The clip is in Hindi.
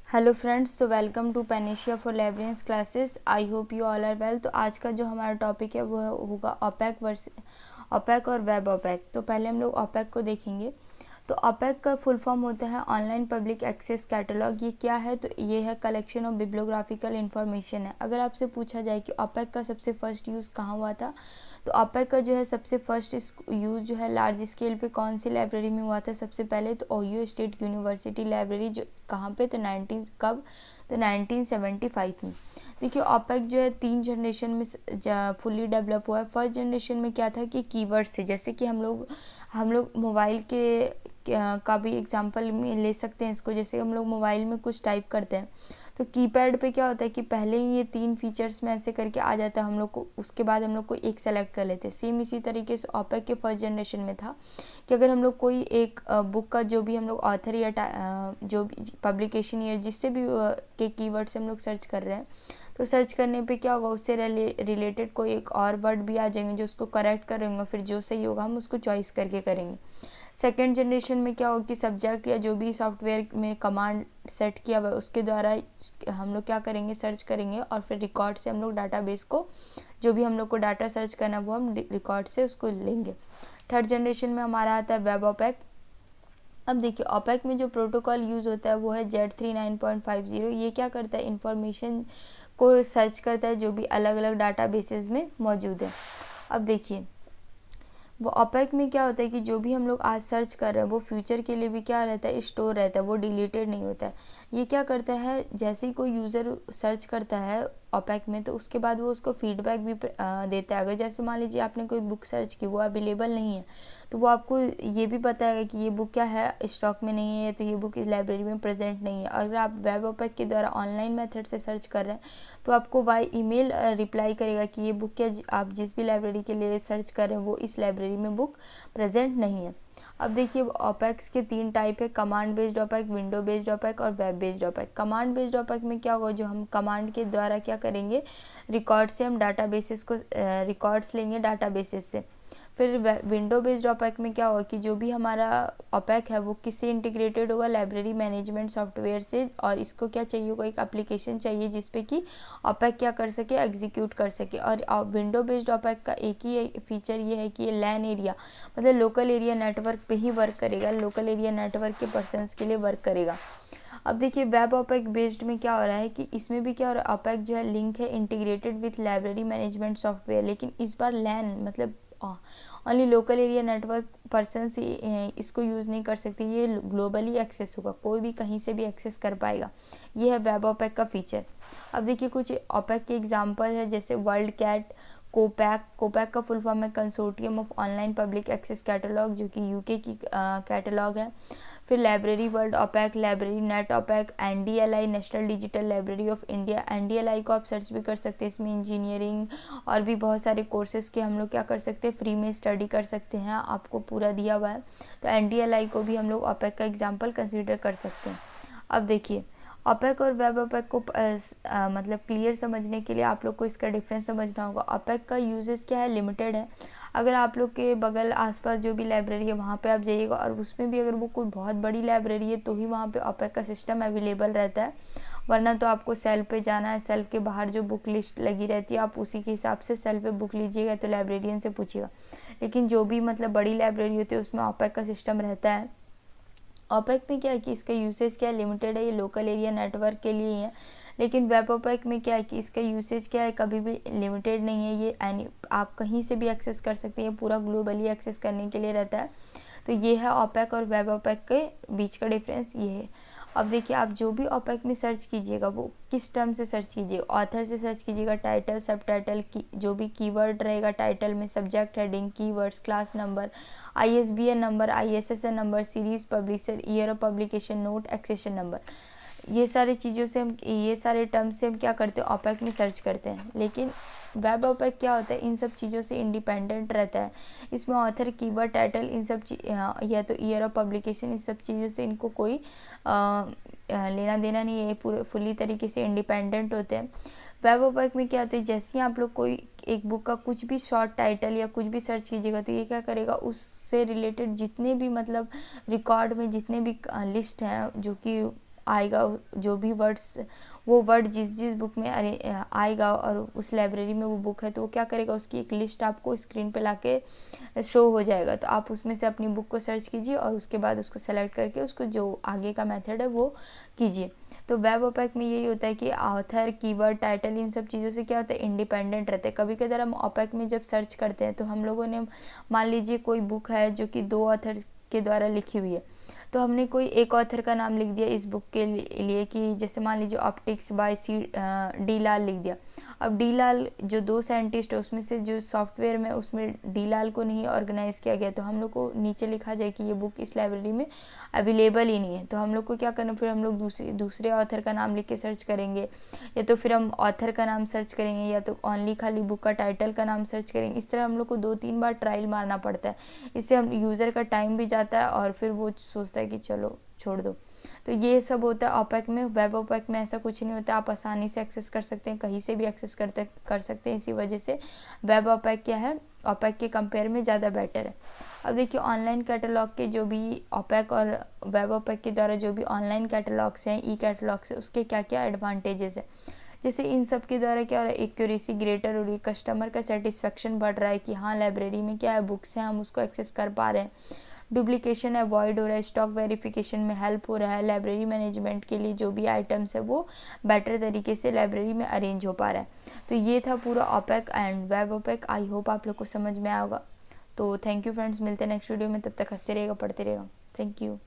हेलो फ्रेंड्स, तो welcome to Panacea for librarians classes. I hope you all are well. तो आज का जो हमारा टॉपिक है वो होगा ओपेक वर्स ओपेक और वेब ओपेक। तो पहले हम लोग ओपेक को देखेंगे। तो ओपेक का फुल फॉर्म होता है ऑनलाइन पब्लिक एक्सेस कैटलॉग। ये क्या है? तो ये है कलेक्शन ऑफ बिब्लियोग्राफिकल इन्फॉर्मेशन है। अगर आपसे पूछा जाए कि ओपेक का सबसे फर्स्ट यूज़ कहाँ हुआ था, तो ओपेक का जो है सबसे फर्स्ट यूज़ जो है लार्ज स्केल पे कौन सी लाइब्रेरी में हुआ था? सबसे पहले तो ओहियो स्टेट यूनिवर्सिटी लाइब्रेरी, जो कहाँ पे? तो 1975 में। देखिए, ओपेक जो है 3 जनरेशन में फुली डेवलप हुआ है। फर्स्ट जनरेशन में क्या था कि कीवर्ड्स थे, जैसे कि हम लोग मोबाइल के का भी एग्जांपल में ले सकते हैं इसको। जैसे हम लोग मोबाइल में कुछ टाइप करते हैं तो कीपैड पे क्या होता है कि पहले ही ये 3 फीचर्स में ऐसे करके आ जाता है हम लोग को, उसके बाद हम लोग को एक सेलेक्ट कर लेते हैं। सेम इसी तरीके से ओपेक के फर्स्ट जनरेशन में था कि अगर हम लोग कोई एक बुक का जो भी हम लोग ऑथर या जो भी पब्लिकेशन ईयर जिससे भी के कीवर्ड से हम लोग सर्च कर रहे हैं, तो सर्च करने पे क्या होगा, उससे रिलेटेड कोई एक और वर्ड भी आ जाएंगे जो उसको करेक्ट करेंगे, फिर जो सही होगा हम उसको चॉइस करके करेंगे। सेकेंड जनरेशन में क्या होगा कि सब्जेक्ट या जो भी सॉफ्टवेयर में कमांड सेट किया हुआ है उसके द्वारा हम लोग क्या करेंगे, सर्च करेंगे, और फिर रिकॉर्ड से हम लोग डाटाबेस को, जो भी हम लोग को डाटा सर्च करना है वो हम रिकॉर्ड से उसको लेंगे। थर्ड जनरेशन में हमारा आता है वेब ओपेक। अब देखिए, ओपेक में जो प्रोटोकॉल यूज़ होता है वो है Z39.50। ये क्या करता है, इंफॉर्मेशन को सर्च करता है जो भी अलग अलग डाटा बेसेस में मौजूद है। अब देखिए, वो ओपेक में क्या होता है कि जो भी हम लोग आज सर्च कर रहे हैं वो फ्यूचर के लिए भी क्या रहता है, स्टोर रहता है, वो डिलीटेड नहीं होता है। ये क्या करता है, जैसे ही कोई यूज़र सर्च करता है ओपेक में, तो उसके बाद वो उसको फीडबैक भी देता है। अगर जैसे मान लीजिए आपने कोई बुक सर्च की, वो अवेलेबल नहीं है, तो वो आपको ये भी बताएगा कि ये बुक क्या है, स्टॉक में नहीं है, तो ये बुक इस लाइब्रेरी में प्रेजेंट नहीं है। अगर आप वेब ओपेक के द्वारा ऑनलाइन मेथड से सर्च कर रहे हैं तो आपको बाय ईमेल रिप्लाई करेगा कि ये बुक क्या आप जिस भी लाइब्रेरी के लिए सर्च कर रहे हैं वो इस लाइब्रेरी में बुक प्रेजेंट नहीं है। अब देखिए, ओपेक्स के 3 टाइप है, command based OPAC, window based OPAC और web based OPAC. Command based OPAC में क्या होगा, जो हम कमांड के द्वारा क्या करेंगे, रिकॉर्ड से हम डाटा बेसिस को रिकॉर्ड्स लेंगे डाटा बेसिस से। फिर विंडो बेस्ड ओपेक में क्या होगा कि जो भी हमारा ओपेक है वो किससे इंटीग्रेटेड होगा, लाइब्रेरी मैनेजमेंट सॉफ्टवेयर से, और इसको क्या चाहिए होगा, एक एप्लीकेशन चाहिए जिसपे कि ओपेक क्या कर सके, एग्जीक्यूट कर सके। और विंडो बेस्ड ओपेक का एक ही फीचर ये है कि ये लैन एरिया मतलब लोकल एरिया नेटवर्क पे ही वर्क करेगा, लोकल एरिया नेटवर्क के पर्सनस के लिए वर्क करेगा। अब देखिए, वेब ओपेक बेस्ड में क्या हो रहा है कि इसमें भी क्या हो रहा है, ओपेक जो है लिंक है integrated with library management software, लेकिन इस बार लैन मतलब only local area network person से इसको यूज़ नहीं कर सकते, ये ग्लोबली एक्सेस होगा, कोई भी कहीं से भी एक्सेस कर पाएगा। ये है वेब ओपेक का फीचर। अब देखिए, कुछ ओपेक के एग्जांपल है, जैसे वर्ल्ड कैट, कोपैक का फुल फॉर्म है consortium of online public access catalog, जो कि यूके की कैटलॉग है। फिर library world OPAC, library net OPAC, NDLI national digital library of India. NDLI को आप सर्च भी कर सकते हैं, इसमें इंजीनियरिंग और भी बहुत सारे कोर्सेज़ के हम लोग क्या कर सकते हैं, फ्री में स्टडी कर सकते हैं, आपको पूरा दिया हुआ है। तो एनडीएलआई को भी हम लोग ओपेक का एग्जाम्पल कंसिडर कर सकते हैं। अब देखिए, ओपेक और वेब ओपेक को मतलब क्लियर समझने के लिए आप लोग को इसका डिफरेंस समझना होगा। ओपेक का यूजेस क्या है, लिमिटेड है। अगर आप लोग के बगल आसपास जो भी लाइब्रेरी है वहाँ पे आप जाइएगा, और उसमें भी अगर वो कोई बहुत बड़ी लाइब्रेरी है तो ही वहाँ पे ओपेक का सिस्टम अवेलेबल रहता है, वरना तो आपको सेल पे जाना है। सेल के बाहर जो बुक लिस्ट लगी रहती है आप उसी के हिसाब से सेल पे बुक लीजिएगा, तो लाइब्रेरियन से पूछिएगा। लेकिन जो भी मतलब बड़ी लाइब्रेरी होती है उसमें ओपेक का सिस्टम रहता है। ओपेक में क्या है कि इसका यूसेज क्या है, लिमिटेड है, ये लोकल एरिया नेटवर्क के लिए ही है। लेकिन वेब ओपेक में क्या है कि इसका यूसेज क्या है, कभी भी लिमिटेड नहीं है, ये आप कहीं से भी एक्सेस कर सकते हैं, पूरा ग्लोबली एक्सेस करने के लिए रहता है। तो ये है ओपेक और वेब ओपेक के बीच का डिफरेंस, ये है। अब देखिए, आप जो भी ओपेक में सर्च कीजिएगा वो किस टर्म से सर्च कीजिएगा, ऑथर से सर्च कीजिएगा, टाइटल, सब टाइटल की जो भी कीवर्ड रहेगा टाइटल में, subject heading, keywords, class number, ISBN number, ISSN number, series, publisher, year of publication, note, accession number, ये सारी चीज़ों से हम, ये सारे टर्म से हम क्या करते हैं, ओपेक में सर्च करते हैं। लेकिन वेब ओपेक क्या होता है, इन सब चीज़ों से इंडिपेंडेंट रहता है। इसमें ऑथर, कीवर्ड, टाइटल, इन सब या तो ईयर ऑफ पब्लिकेशन, इन सब चीज़ों से इनको कोई लेना देना नहीं है, पूरे फुली तरीके से इंडिपेंडेंट होते हैं। वेब ओपेक में क्या होता है, जैसे ही आप लोग कोई एक बुक का कुछ भी शॉर्ट टाइटल या कुछ भी सर्च कीजिएगा तो ये क्या करेगा, उससे रिलेटेड जितने भी मतलब रिकॉर्ड में जितने भी लिस्ट हैं जो कि आएगा, जो भी वर्ड्स, वो वर्ड जिस जिस बुक में आएगा और उस लाइब्रेरी में वो बुक है, तो वो क्या करेगा, उसकी एक लिस्ट आपको स्क्रीन पे लाके शो हो जाएगा। तो आप उसमें से अपनी बुक को सर्च कीजिए और उसके बाद उसको सेलेक्ट करके उसको जो आगे का मेथड है वो कीजिए। तो वेब ओपेक में यही होता है कि ऑथर, कीवर्ड, टाइटल, इन सब चीज़ों से क्या होता है, इंडिपेंडेंट रहते हैं। कभी कभार हम ओपेक में जब सर्च करते हैं तो हम लोगों ने, मान लीजिए कोई बुक है जो कि 2 ऑथर के द्वारा लिखी हुई है, तो हमने कोई एक ऑथर का नाम लिख दिया इस बुक के लिए, कि जैसे मान लीजिए ऑप्टिक्स बाय डी लाल लिख दिया। अब डी लाल जो 2 साइंटिस्ट है उसमें से जो सॉफ्टवेयर में उसमें डी लाल को नहीं ऑर्गेनाइज किया गया, तो हम लोग को नीचे लिखा जाए कि ये बुक इस लाइब्रेरी में अवेलेबल ही नहीं है। तो हम लोग को क्या करना, फिर हम लोग दूसरे ऑथर का नाम लिख के सर्च करेंगे, या तो फिर हम ऑथर का नाम सर्च करेंगे, या तो ओनली खाली बुक का टाइटल का नाम सर्च करेंगे। इस तरह हम लोग को 2-3 बार ट्रायल मारना पड़ता है। इससे हम यूज़र का टाइम भी जाता है और फिर वो सोचता है कि चलो छोड़ दो। तो ये सब होता है ओपेक में। वेब ओपेक में ऐसा कुछ नहीं होता, आप आसानी से एक्सेस कर सकते हैं, कहीं से भी एक्सेस कर सकते हैं। इसी वजह से वेब ओपेक क्या है, ओपेक के कंपेयर में ज़्यादा बेटर है। अब देखिए ऑनलाइन कैटलॉग के जो भी ओपेक और वेब ओपेक के द्वारा जो भी ऑनलाइन कैटलॉग्स हैं, ई कैटलॉग्स है, उसके क्या क्या एडवांटेजेस है। जैसे इन सब के द्वारा क्या हो रहा है, एक्यूरेसी ग्रेटर हो रही है, कस्टमर का सेटिस्फेक्शन बढ़ रहा है कि हाँ लाइब्रेरी में क्या है, बुक्स हैं, हम उसको एक्सेस कर पा रहे हैं। डुप्लीकेशन अवॉइड हो रहा है, स्टॉक वेरिफिकेशन में हेल्प हो रहा है, लाइब्रेरी मैनेजमेंट के लिए जो भी आइटम्स है वो बेटर तरीके से लाइब्रेरी में अरेंज हो पा रहा है। तो ये था पूरा OPAC and web OPAC. I hope आप लोग को समझ में आया होगा। तो थैंक यू फ्रेंड्स, मिलते हैं नेक्स्ट वीडियो में, तब तक हंसते रहेगा, पढ़ते रहेगा। Thank you.